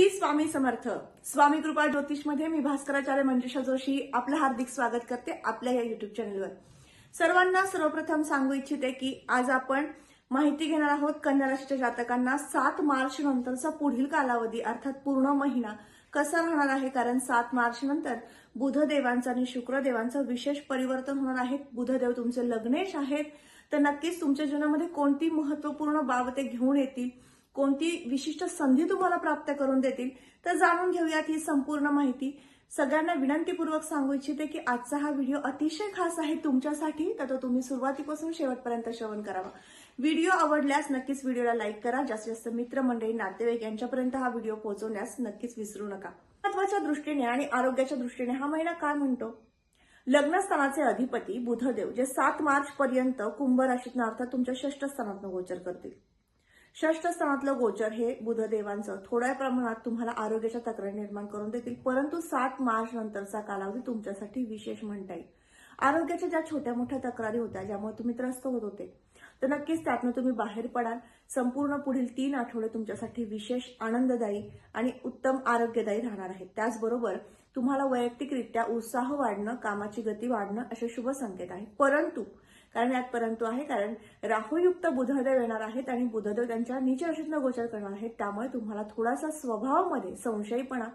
स्वामी समर्थ. स्वामी कृपा ज्योतिष मध्ये मी भास्कराचार्य मंजुषा जोशी आपलं हार्दिक स्वागत करते आपल्या या युट्यूब चॅनलवर. सर्वांना सर्वप्रथम सांगू इच्छिते की आज आपण माहिती घेणार आहोत कन्या राशीच्या जातकांना 7 मार्च नंतरचा पुढील कालावधी अर्थात पूर्ण महिना कसा राहणार आहे. कारण 7 मार्च नंतर बुधदेवांचं आणि शुक्रदेवांचं विशेष परिवर्तन होणार आहे. बुधदेव तुमचे लग्नेश आहेत, तर नक्कीच तुमच्या जीवनामध्ये कोणती महत्त्वपूर्ण बाब ते घेऊन येतील, कोणती विशिष्ट संधी तुम्हाला प्राप्त करून देतील, तर जाणून घेऊयात ही संपूर्ण माहिती. सगळ्यांना विनंतीपूर्वक सांगू इच्छिते की आजचा हा व्हिडिओ अतिशय खास आहे तुमच्यासाठी, तर तो तुम्ही सुरुवातीपासून शेवटपर्यंत श्रवण करावा. व्हिडिओ आवडल्यास नक्कीच व्हिडिओला लाईक करा. जास्तीत जास्त मित्रमंडळी, नातेवाईक यांच्यापर्यंत हा व्हिडिओ पोहोचवण्यास नक्कीच विसरू नका. महत्त्वाच्या दृष्टीने आणि आरोग्याच्या दृष्टीने हा महिना काय म्हणतो. लग्नस्थानाचे अधिपती बुधदेव जे 7 मार्च पर्यंत कुंभ राशीत अर्थात तुमच्या षष्ठ स्थानात गोचर करतील. षष्ठ स्थानातलं गोचर हे बुधदेवांचं थोड्या प्रमाणात तुम्हाला आरोग्याच्या तक्रारी निर्माण करून देतील, परंतु 7 मार्च नंतरचा कालावधी तुमच्यासाठी विशेष म्हणता येईल. आरोग्याच्या ज्या छोट्या मोठ्या तक्रारी होत्या ज्यामुळे तुम्ही त्रस्त होत होते, तर नक्कीच त्यातून तुम्ही बाहेर पडाल. संपूर्ण पुढील 3 आठवडे तुमच्यासाठी विशेष आनंददायी आणि उत्तम आरोग्यदायी राहणार आहेत. त्याचबरोबर तुम्हाला वैयक्तिकरित्या उत्साह वाढणं, कामाची गती वाढणं असे शुभ संकेत आहेत. परंतु कारण राहुयुक्त बुधदेव येणार आहेत आणि बुधदेव त्यांच्या नीच राशीतनं गोचर करणार आहेत. त्यामुळे तुम्हाला थोडासा स्वभावामध्ये संशयीपणा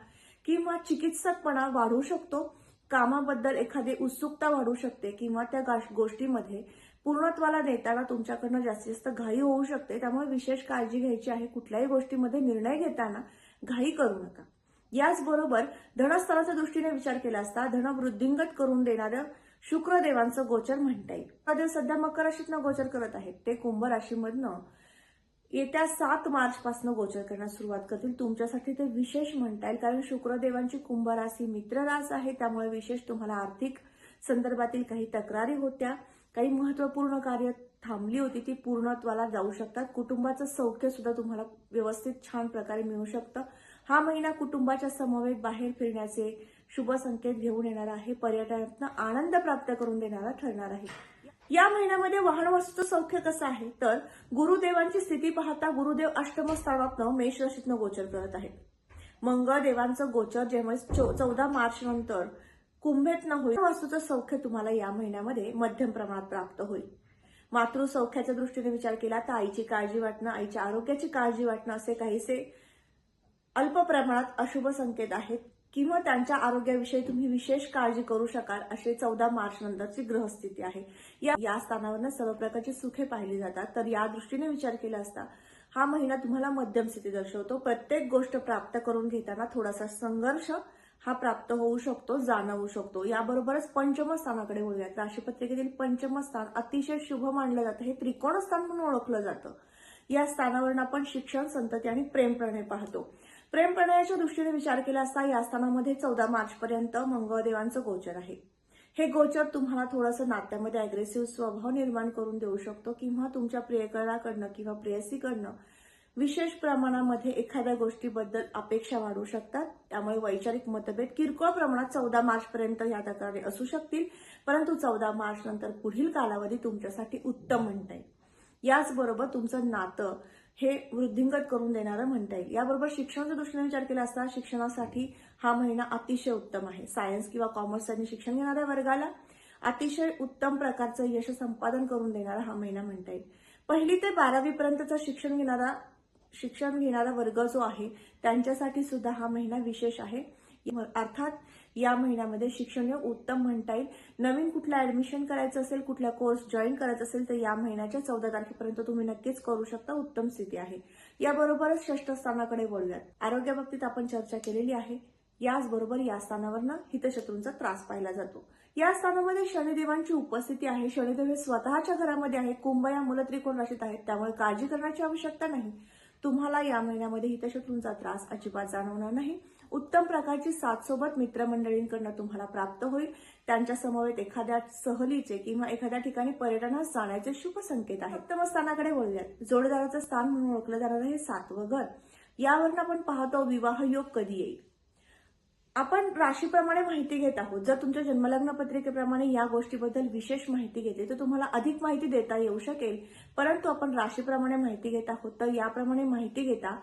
किंवा चिकित्सकपणा वाढू शकतो. कामाबद्दल एखादी उत्सुकता वाढू शकते किंवा त्या गोष्टीमध्ये पूर्णत्वाला नेताना तुमच्याकडनं जास्तीत जास्त घाई होऊ शकते. त्यामुळे विशेष काळजी घ्यायची आहे. कुठल्याही गोष्टीमध्ये निर्णय घेताना घाई करू नका. याचबरोबर धनस्थानाच्या दृष्टीने विचार केला असता धनवृद्धिंगत करून देणारं शुक्रदेवांचं गोचर म्हणता येईल. शुक्रदेव सध्या मकर राशीतनं गोचर करत आहेत. ते कुंभ राशीमधनं येत्या 7 मार्च पासून गोचर करण्यास सुरुवात करतील. तुमच्यासाठी ते विशेष म्हणता येईल, कारण शुक्रदेवांची कुंभ राशी मित्र रास आहे. त्यामुळे विशेष तुम्हाला आर्थिक संदर्भातील काही तक्रारी होत्या, काही महत्त्वपूर्ण कार्य थांबली होती, ती पूर्णत्वाला जाऊ शकतात. कुटुंबाचं सौख्य सुद्धा तुम्हाला व्यवस्थित छान प्रकारे मिळू शकतं. हा महिना कुटुंबाच्या समवेत बाहेर फिरण्याचे शुभ संकेत घेऊन येणार आहे. पर्यटनातनं आनंद प्राप्त करून देणारा ठरणार आहे. या महिन्यामध्ये वाहन वस्तूचं सौख्य कसं आहे, तर गुरुदेवांची स्थिती पाहता गुरुदेव अष्टम स्थानातनं मेष राशीतनं गोचर करत आहेत. मंगळदेवांचं गोचर जेव्हा 14 मार्च नंतर कुंभेतनं होईल, वस्तूचं सौख्य तुम्हाला या महिन्यामध्ये मध्यम प्रमाणात प्राप्त होईल. मातृसौख्याच्या दृष्टीने विचार केला तर आईची काळजी वाटणं, आईच्या आरोग्याची काळजी वाटणं असे काहीसे अल्प प्रमाणात अशुभ संकेत आहेत किंवा त्यांच्या आरोग्याविषयी तुम्ही विशेष काळजी करू शकाल असे 14 मार्च नंतरची ग्रहस्थिती आहे. या स्थानावरनं सर्व प्रकारची सुखे पाहिली जातात. तर या दृष्टीने विचार केला असता हा महिना तुम्हाला मध्यम स्थिती दर्शवतो. प्रत्येक गोष्ट प्राप्त करून घेताना थोडासा संघर्ष हा प्राप्त होऊ शकतो, जाणवू शकतो. याबरोबरच पंचम स्थानाकडे वळूयात. राशीपत्रिकेतील पंचम स्थान अतिशय शुभ मानलं जातं. हे त्रिकोण स्थान म्हणून ओळखलं जातं. या स्थानावरून आपण शिक्षण, संतती आणि प्रेम प्रणय पाहतो. प्रेम प्रणयाच्या दृष्टीने विचार केला असता या स्थानामध्ये 14 मार्च पर्यंत मंगळदेवांचं गोचर आहे. हे गोचर तुम्हाला थोडंसं नात्यामध्ये अग्रेसिव्ह स्वभाव निर्माण करून देऊ शकतो किंवा तुमच्या प्रियकराकडनं किंवा प्रेयसीकडनं विशेष प्रमाणामध्ये एखाद्या गोष्टीबद्दल अपेक्षा वाढू शकतात. त्यामुळे वैचारिक मतभेद किरकोळ प्रमाणात 14 मार्च पर्यंत या तक्रारी असू शकतील, परंतु 14 मार्च नंतर पुढील कालावधी तुमच्यासाठी उत्तम म्हणता येईल. याचबरोबर तुमचं नातं हे वृद्धिंगत करून देणारं म्हणता येईल. याबरोबर शिक्षणाच्या दृष्टीने विचार केला असता शिक्षणासाठी हा महिना अतिशय उत्तम आहे. सायन्स किंवा कॉमर्स यांनी शिक्षण घेणाऱ्या वर्गाला अतिशय उत्तम प्रकारचं यश संपादन करून देणारा हा महिना म्हणता येईल. 1ली ते 12वी पर्यंतचं शिक्षण घेणारा वर्ग जो आहे त्यांच्यासाठी सुद्धा हा महिना विशेष आहे. अर्थात या महिन्यामध्ये शिक्षण उत्तम म्हणता येईल. नवीन कुठलं ऍडमिशन करायचं असेल, कुठला कोर्स जॉईन करायचा असेल तर या महिन्याच्या 14 तारखेपर्यंत तुम्ही नक्कीच करू शकता. उत्तम स्थिती आहे. याबरोबरच षष्ठ स्थानाकडे वळूयात. आरोग्याबाबतीत आपण चर्चा केलेली आहे. याचबरोबर या स्थानावरनं हितशत्रूंचा त्रास पाहिला जातो. या स्थानामध्ये शनिदेवांची उपस्थिती आहे. शनिदेव हे स्वतःच्या घरामध्ये आहे. कुंभ या मूल त्रिकोण राशीत आहेत. त्यामुळे काळजी करण्याची आवश्यकता नाही. तुम्हाला या महिन्यामध्ये हितशत्रूंचा त्रास अजिबात जाणवणार नाही. उत्तम प्रकारची साथ सोबत मित्रमंडळींकडनं तुम्हाला प्राप्त होईल. त्यांच्या समवेत एखाद्या सहलीचे किंवा एखाद्या ठिकाणी पर्यटनास जाण्याचे शुभ संकेत आहेत. सप्तम स्थानाकडे वळूयात. जोडदाराचं स्थान म्हणून ओळखलं जाणारं हे 7वं घर. यावरून आपण पाहतो विवाह योग कधी येईल. आपण राशीप्रमाणे माहिती घेत आहोत. जर तुमच्या जन्मलग्न पत्रिकेप्रमाणे या गोष्टीबद्दल विशेष माहिती घेतली तर तुम्हाला अधिक माहिती देता येऊ शकेल, परंतु आपण राशीप्रमाणे माहिती घेत आहोत तर याप्रमाणे माहिती घेता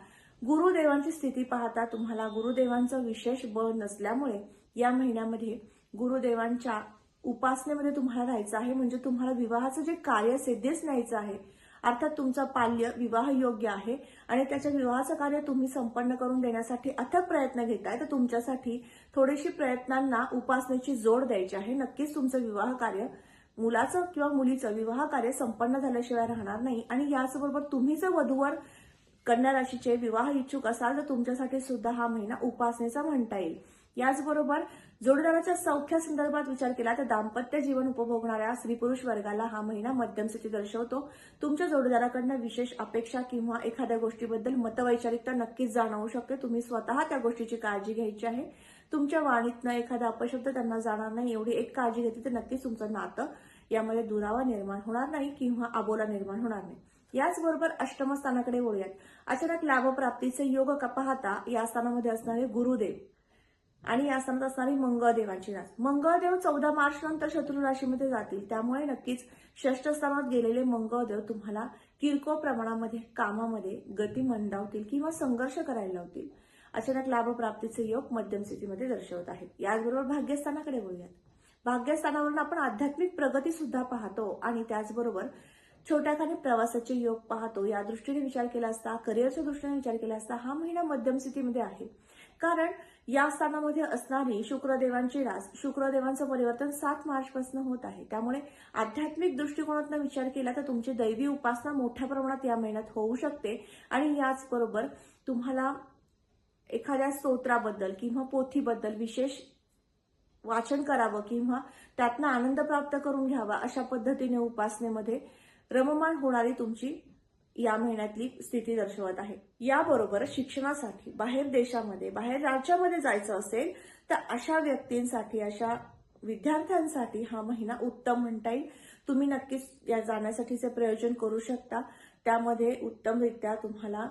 गुरुदेवांची स्थिती पाहता तुम्हाला गुरुदेवांचं विशेष बळ नसल्यामुळे या महिन्यामध्ये गुरुदेवांच्या उपासनेमध्ये तुम्हाला राहायचं आहे. म्हणजे तुम्हाला विवाहाचं जे कार्य सिद्धीस न्यायचं आहे, अर्थात तुमचा पाल्य विवाह योग्य आहे आणि त्याच्या विवाहाचं कार्य तुम्ही संपन्न करून देण्यासाठी अथक प्रयत्न घेताय, तर तुमच्यासाठी थोडीशी प्रयत्नांना उपासनेची जोड द्यायची आहे. नक्कीच तुमचं विवाह कार्य, मुलाचं किंवा मुलीचं विवाह कार्य संपन्न झाल्याशिवाय राहणार नाही. आणि याचबरोबर तुम्ही जर वधूवर कन्या राशीचे विवाह इच्छुक असाल तर तुमच्यासाठी सुद्धा हा महिना उपासनेचा म्हणता येईल. याचबरोबर जोडीदाराच्या सौख्या संदर्भात विचार केला तर दाम्पत्य जीवन उपभोगणाऱ्या स्त्री पुरुष वर्गाला हा महिना मध्यम स्थिती दर्शवतो. तुमच्या जोडीदाराकडनं विशेष अपेक्षा किंवा एखाद्या गोष्टीबद्दल मतवैचारिकता नक्कीच जाणवू शकते. तुम्ही स्वतः त्या गोष्टीची काळजी घ्यायची आहे. तुमच्या वाणीतनं एखादा अपशब्द त्यांना जाणार नाही एवढी एक काळजी घेतली तर नक्कीच तुमचं नातं यामध्ये दुरावा निर्माण होणार नाही किंवा अबोला निर्माण होणार नाही. याचबरोबर अष्टम स्थानाकडे वळूयात. अचानक लाभप्राप्तीचे योग पाहता या स्थानामध्ये असणारे गुरुदेव आणि या स्थानात असणारी मंगळदेवांची रास. मंगळदेव 14 मार्च नंतर शत्रू राशीमध्ये जातील, त्यामुळे नक्कीच षष्ठ स्थानात गेलेले मंगळदेव तुम्हाला किरकोळ प्रमाणामध्ये कामामध्ये गती मंदावतील किंवा संघर्ष करायला लावतील. अचानक लाभप्राप्तीचे योग मध्यम स्थितीमध्ये दर्शवत आहेत. याचबरोबर भाग्यस्थानाकडे वळूयात. भाग्यस्थानावरून आपण आध्यात्मिक प्रगती सुद्धा पाहतो आणि त्याचबरोबर छोट्याखानी प्रवासाचे योग पाहतो. या दृष्टीने विचार केला असता, करिअरच्या दृष्टीने विचार केला असता हा महिना मध्यम स्थितीमध्ये आहे. कारण या स्थानामध्ये असणारी शुक्रदेवांची रास, शुक्रदेवांचं परिवर्तन 7 मार्च पासून होत आहे. त्यामुळे आध्यात्मिक दृष्टिकोनातून विचार केला तर तुमची दैवी उपासना मोठ्या प्रमाणात या महिन्यात होऊ शकते. आणि याचबरोबर तुम्हाला एखाद्या स्तोत्राबद्दल किंवा पोथीबद्दल विशेष वाचन करावं किंवा त्यातनं आनंद प्राप्त करून घ्यावा अशा पद्धतीने उपासनेमध्ये रममाण होणारी तुमची या महिन्यातली स्थिती दर्शवत आहे. याबरोबर शिक्षणासाठी बाहेर देशामध्ये, बाहेर राज्यामध्ये जायचं असेल तर अशा व्यक्तींसाठी, अशा विद्यार्थ्यांसाठी हा महिना उत्तम म्हणता येईल. तुम्ही नक्कीच या जाण्यासाठीचे प्रयोजन करू शकता. त्यामध्ये उत्तमरित्या तुम्हाला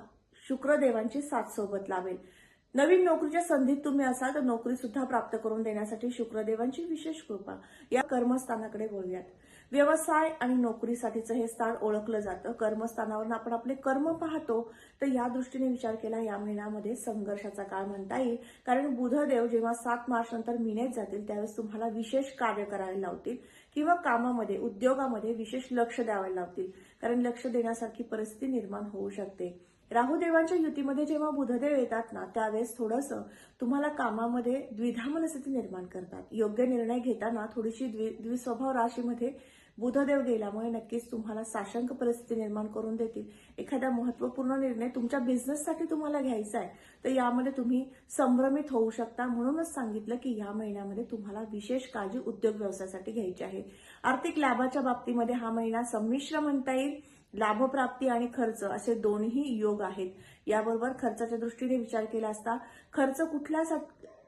शुक्रदेवांची साथ सोबत लावेल. नवीन नोकरीच्या संधीत तुम्ही असाल तर नोकरी सुद्धा प्राप्त करून देण्यासाठी शुक्रदेवांची विशेष कृपा. या कर्मस्थानाकडे बोलूयात. व्यवसाय आणि नोकरीसाठीचं हे स्थान ओळखलं जातं. कर्मस्थानावरून आपण आपले कर्म पाहतो, तर या दृष्टीने विचार केला या महिन्यामध्ये संघर्षाचा काळ म्हणता येईल. कारण बुधदेव जेव्हा 7 मार्च नंतर मीनेत जातील त्यावेळेस तुम्हाला विशेष कार्य करायला लावतील किंवा कामामध्ये, उद्योगामध्ये विशेष लक्ष द्यायला लावतील. कारण लक्ष देण्यासारखी परिस्थिती निर्माण होऊ शकते. राहुदेवांच्या युतीमध्ये जेव्हा बुधदेव येतात ना, त्यावेळेस थोडंसं तुम्हाला कामामध्ये द्विधा मनस्थिती निर्माण करतात. योग्य निर्णय घेताना थोडीशी द्विस्वभाव राशीमध्ये बुधदेव गेल्यामुळे नक्कीच तुम्हाला साशंक परिस्थिती निर्माण करून देतील. एखादा महत्वपूर्ण निर्णय तुमच्या बिझनेससाठी तुम्हाला घ्यायचा आहे तर यामध्ये तुम्ही संभ्रमित होऊ शकता. म्हणूनच सांगितलं की या महिन्यामध्ये तुम्हाला विशेष काळजी उद्योग व्यवसायासाठी घ्यायची आहे. आर्थिक लाभाच्या बाबतीमध्ये हा महिना संमिश्र म्हणता येईल. लाभप्राप्ती आणि खर्च असे दोन्ही योग आहेत. याबरोबर खर्चाच्या दृष्टीने विचार केला असता खर्च कुठल्या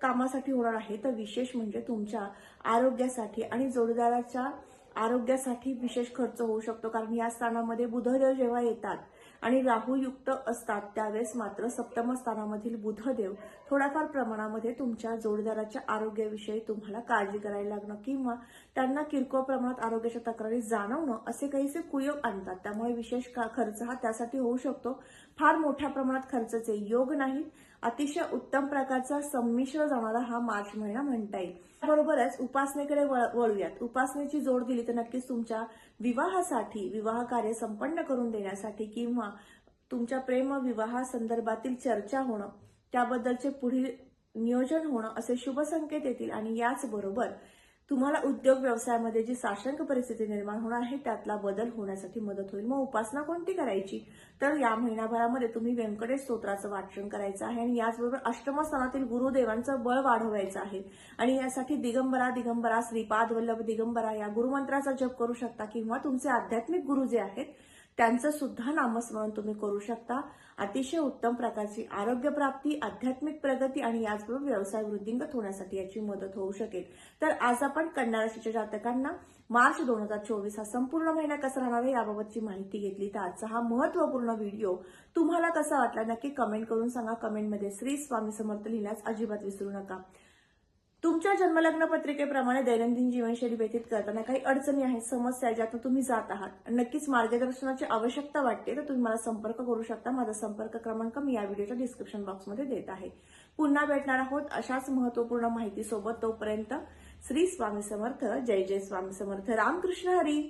कामासाठी होणार आहे तर विशेष म्हणजे तुमच्या आरोग्यासाठी आणि जोडीदाराच्या आरोग्यासाठी विशेष खर्च होऊ शकतो. कारण या स्थानामध्ये बुधदेव जेव्हा येतात आणि राहुयुक्त असतात त्यावेळेस मात्र सप्तम स्थानामधील बुधदेव थोड्याफार प्रमाणामध्ये तुमच्या जोडीदाराच्या आरोग्याविषयी तुम्हाला काळजी करायला लागणं किंवा त्यांना किरकोळ प्रमाणात आरोग्याच्या तक्रारी जाणवणं असे काहीसे कुयोग आणतात. त्यामुळे विशेष खर्च हा त्यासाठी होऊ शकतो. फार मोठ्या प्रमाणात खर्चाचे योग नाही. अतिशय उत्तम प्रकारचा संमिश्र जाणारा हा मार्च महिना म्हणता येईल. बरोबरच उपासनेकडे वळूयात. उपासनेची जोड दिली तर नक्कीच तुमच्या विवाहासाठी, विवाह कार्य संपन्न करून देण्यासाठी किंवा तुमच्या प्रेम विवाह संदर्भातील चर्चा होणं, त्याबद्दलचे पुढील नियोजन होणं असे शुभ संकेत येतील. आणि याचबरोबर तुम्हाला उद्योग व्यवसायामध्ये जी साशंक परिस्थिती निर्माण होणार आहे त्यातला बदल होण्यासाठी मदत होईल. मग उपासना कोणती करायची तर या महिनाभरामध्ये तुम्ही व्यंकटेश स्तोत्राचं वाचन करायचं आहे आणि याचबरोबर अष्टम स्थानातील गुरुदेवांचं बळ वाढवायचं आहे. आणि यासाठी दिगंबरा दिगंबरा श्रीपाद वल्लभ दिगंबरा या गुरुमंत्राचा जप करू शकता किंवा तुमचे आध्यात्मिक गुरु जे आहेत त्यांचं सुद्धा नामस्मरण तुम्ही करू शकता. अतिशय उत्तम प्रकारची आरोग्य प्राप्ती, आध्यात्मिक प्रगती आणि याचबरोबर व्यवसाय वृद्धिंगत होण्यासाठी याची मदत होऊ शकेल. तर आज आपण कन्या राशीच्या जातकांना मार्च 2024 हा संपूर्ण महिना कसा राहणार आहे याबाबतची माहिती घेतली. तर आजचा हा महत्वपूर्ण व्हिडिओ तुम्हाला कसा वाटला नक्की कमेंट करून सांगा. कमेंटमध्ये श्री स्वामी समर्थ लिहिण्यास अजिबात विसरू नका. तुमच्या जन्मलग्न पत्रिकेप्रमाणे दैनंदिन जीवनशैली व्यतीत करताना काही अडचणी आहेत, समस्या आहेत, ज्यातून तुम्ही जात आहात, नक्कीच मार्गदर्शनाची आवश्यकता वाटते, तर तुम्ही मला संपर्क करू शकता. माझा संपर्क क्रमांक मी या व्हिडिओच्या डिस्क्रिप्शन बॉक्समध्ये देत आहे. पुन्हा भेटणार आहोत अशाच महत्वपूर्ण माहितीसोबत. तोपर्यंत श्री स्वामी समर्थ. जय जय स्वामी समर्थ. रामकृष्ण हरी.